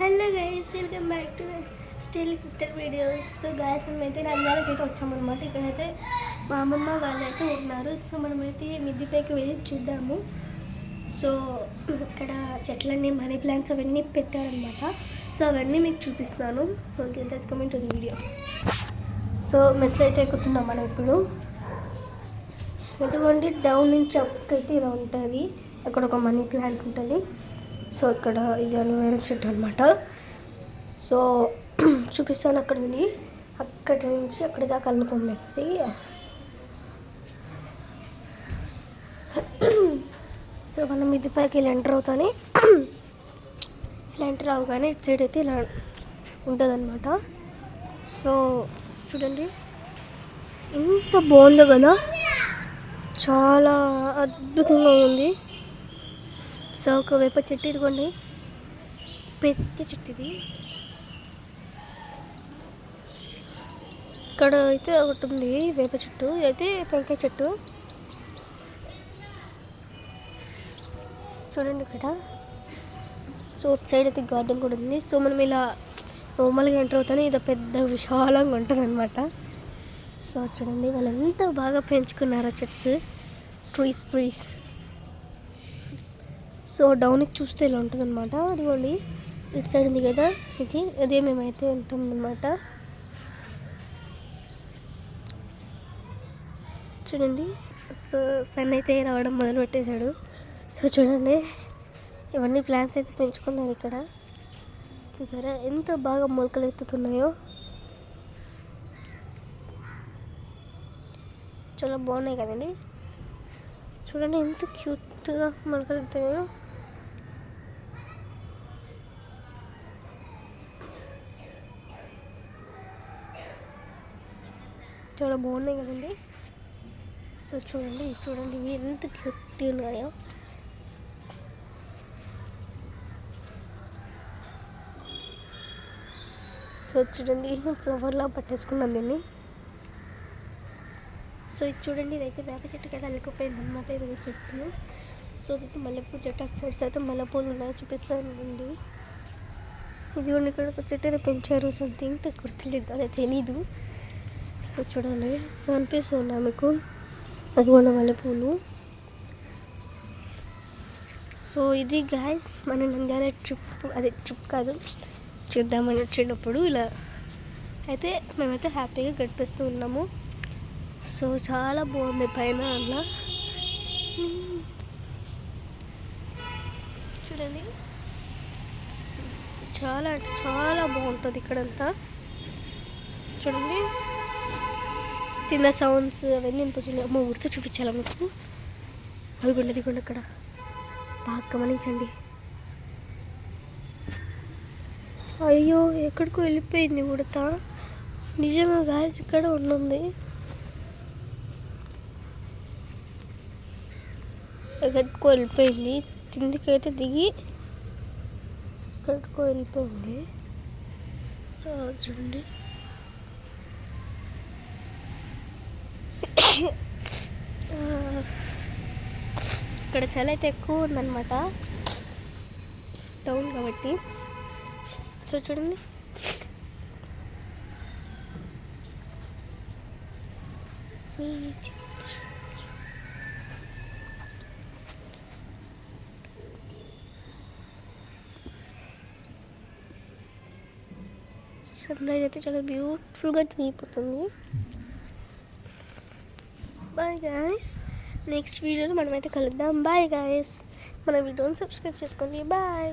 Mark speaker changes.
Speaker 1: Hello guys, welcome back to still sister videos. So guys, మనమైతే నంద్యాలకైతే వచ్చామన్నమాట. ఇక్కడైతే మా అమ్మమ్మ వాళ్ళైతే ఉన్నారు. సో మనమైతే మిద్దిపైకి వెళ్ళి చూద్దాము. సో ఇక్కడ చెట్లన్నీ మనీ ప్లాంట్స్ అవన్నీ పెట్టారనమాట. సో అవన్నీ మీకు చూపిస్తాను. Okay, let's come to the video. So మెట్లు అయితే ఎక్కుతున్నాం మనం ఇప్పుడు. ఎందుకంటే డౌన్ నుంచి అప్ అయితే ఇలా ఉంటుంది. అక్కడ ఒక మనీ ప్లాంట్ ఉంటుంది. సో ఇక్కడ ఇది అలోవేరా చెట్టు అనమాట. సో చూపిస్తాను అక్కడ ఉంది. అక్కడి నుంచి అక్కడి దాకా అల్లుకుంది. సో మనం ఇది పైకి ఇలా ఎంటర్ అవుతానే ఇలా ఎంటర్ అవగానే ఇటు సైడ్ అయితే ఇలా ఉంటుంది అనమాట. సో చూడండి ఎంత బాగుందో కదా, చాలా అద్భుతంగా ఉంది. సో ఒక వేప చెట్టు, ఇదిగోండి పెద్ద చెట్టు ఇది. ఇక్కడ అయితే ఒకటి ఉంది వేప చెట్టు, ఇదైతే టెంకాయ చెట్టు. చూడండి ఇక్కడ. సో సైడ్ అయితే గార్డెన్ కూడా ఉంది. సో మనం ఇలా నార్మల్గా ఎంటర్ అవుతానే ఇది పెద్ద విశాలంగా ఉంటుంది అనమాట. సో చూడండి వాళ్ళు ఎంత బాగా పెంచుకున్నారో చెట్స్, ట్రీస్. సో డౌన్కి చూస్తే ఇలా ఉంటుంది అనమాట. అదిగోండి ఇటు సైడ్ ఉంది కదా, ఇది అదే మేమైతే ఉంటాం అనమాట. చూడండి. సో సన్ అయితే రావడం మొదలు పెట్టేశాడు. సో చూడండి ఇవన్నీ ప్లాంట్స్ అయితే పెంచుకున్నారు ఇక్కడ. చూసారా ఎంత బాగా మొలకలు ఎత్తుతున్నాయో, చాలా బాగున్నాయి కదండి. చూడండి ఎంత క్యూట్గా మొలకలు ఎత్తాయో. చాలా బాగున్నాయి కదండి. సో చూడండి ఎంత క్యూట్గా ఉన్నాయో. సో చూడండి ఫ్లవర్లా పట్టేసుకున్నాను దీన్ని. సో ఇది చూడండి, ఇదైతే వేప చెట్టుకి అయితే అల్లికపోయింది అనమాట. ఇది చెట్టు. సో ఇదైతే మల్లెపూ చెట్టు. అటు సైడ్స్ అయితే మల్లెపూలు ఉన్నాయి, చూపిస్తానండి. ఇది కూడా ఇక్కడ ఒక చెట్టు అయితే పెంచారు. సంథింగ్ గుర్తులేదు, అదే తెలీదు. సో చూడండి కనిపిస్తున్నా మీకు, అది కూడా మల్లెపూలు. సో ఇది గాయస్ మన నంద్యాల ట్రిప్, అదే ట్రిప్ కాదు, చూద్దామని వచ్చేటప్పుడు ఇలా అయితే మేమైతే హ్యాపీగా గడిపిస్తూ ఉన్నాము. సో చాలా బాగుంది పైన అలా. చూడండి చాలా అంటే చాలా బాగుంటుంది ఇక్కడంతా. చూడండి తిన్న సౌండ్స్ అవన్నీ వినిపిస్తున్నాయి. అమ్మ ఊరితో చూపించాలా మీకు. అదిగోండి అక్కడ బాగా గమనించండి. అయ్యో ఎక్కడికో వెళ్ళిపోయింది ఉడత. నిజంగా గాయస్ ఇక్కడ ఉన్నది. ఎక్కడికో వెళ్ళిపోయింది, కిందికైతే దిగి ఎక్కడికో వెళ్ళిపోయింది. చూడండి ఇక్కడ చలి అయితే ఎక్కువ ఉందన్నమాట, టౌన్ కాబట్టి. సో చూడండి సన్రైజ్ అయితే చాలా బ్యూటిఫుల్గా తీయిపోతుంది. బాయ్ గాయస్, నెక్స్ట్ వీడియోలో మనమైతే కలుద్దాం. బాయ్ గాయస్, మన వీడియోని సబ్స్క్రైబ్ చేసుకోండి. బాయ్.